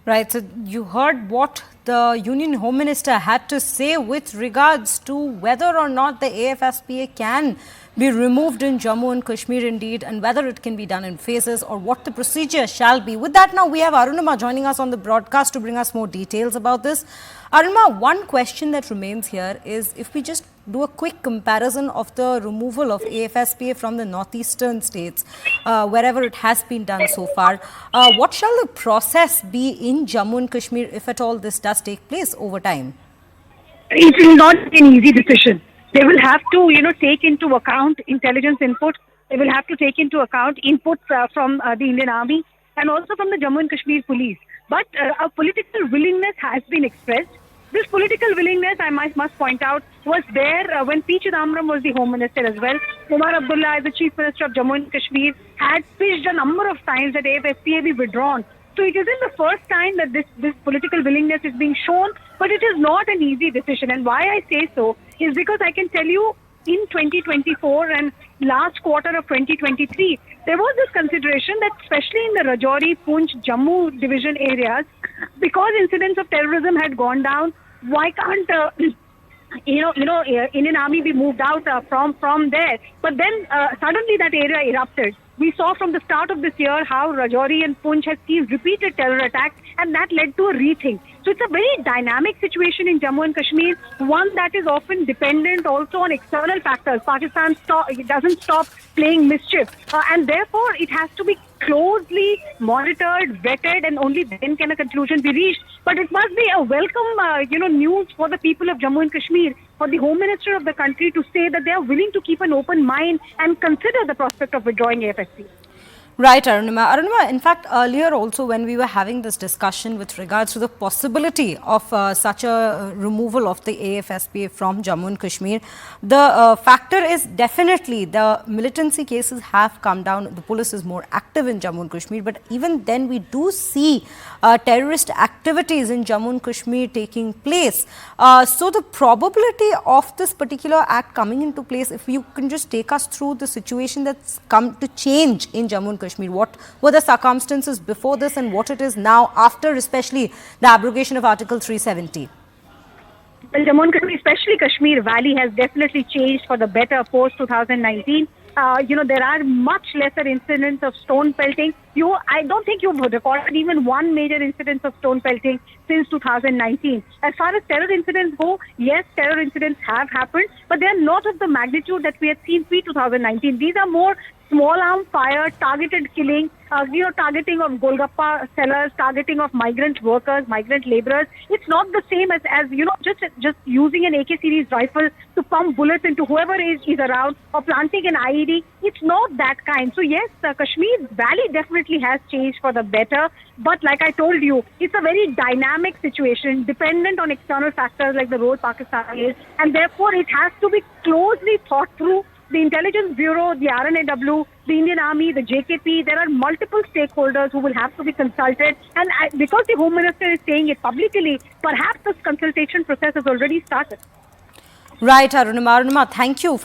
Right, so you heard what the Union Home Minister had to say with regards to whether or not the AFSPA can be removed in Jammu and Kashmir indeed, and whether it can be done in phases or what the procedure shall be. With that, now we have Arunima joining us on the broadcast to bring us more details about this. Arunima, one question that remains here is if we just do a quick comparison of the removal of AFSPA from the northeastern states, wherever it has been done so far, what shall the process be in Jammu and Kashmir if at all this does take place over time? It will not be an easy decision. They will have to, take into account intelligence input. They will have to take into account inputs from the Indian Army and also from the Jammu and Kashmir Police. But a political willingness has been expressed. This political willingness, I must point out, was there when P. Chidambaram was the Home Minister as well. Umar Abdullah, as the Chief Minister of Jammu and Kashmir, had pitched a number of times that AFSPA be withdrawn. So it isn't the first time that this political willingness is being shown, but it is not an easy decision. And why I say so is because I can tell you in 2024 and last quarter of 2023, there was this consideration that especially in the Rajouri, Poonch, Jammu division areas, because incidents of terrorism had gone down, why can't Indian Army be moved out from there? But then suddenly that area erupted. We saw from the start of this year how Rajouri and Poonch had seen repeated terror attacks, and that led to a rethink. So it's a very dynamic situation in Jammu and Kashmir, one that is often dependent also on external factors. Pakistan doesn't stop playing mischief, and therefore it has to be closely monitored, vetted, and only then can a conclusion be reached. But it must be a welcome, news for the people of Jammu and Kashmir, for the Home Minister of the country to say that they are willing to keep an open mind and consider the prospect of withdrawing AFSP. Right, Arunima. Arunima, in fact, earlier also when we were having this discussion with regards to the possibility of such a removal of the AFSPA from Jammu and Kashmir, the factor is definitely the militancy cases have come down. The police is more active in Jammu and Kashmir, but even then we do see terrorist activities in Jammu and Kashmir taking place. So the probability of this particular act coming into place, if you can just take us through the situation that's come to change in Jammu and Kashmir. What were the circumstances before this and what it is now after, especially the abrogation of Article 370? Well, Jammu and Kashmir, especially Kashmir Valley, has definitely changed for the better post 2019. There are much lesser incidents of stone pelting. I don't think you've recorded even one major incident of stone pelting since 2019. As far as terror incidents go, yes, terror incidents have happened, but they are not of the magnitude that we had seen pre-2019. These are more small arm fire, targeted killing, targeting of Golgappa sellers, targeting of migrant workers, migrant laborers. It's not the same as just using an AK series rifle to pump bullets into whoever is around or planting an IED. It's not that kind. So yes, Kashmir Valley definitely has changed for the better. But like I told you, it's a very dynamic situation, dependent on external factors like the role Pakistan is, and therefore it has to be closely thought through. The Intelligence Bureau, the RNAW, the Indian Army, the JKP, there are multiple stakeholders who will have to be consulted. And because the Home Minister is saying it publicly, perhaps this consultation process has already started. Right, Arunima. Arunima, thank you for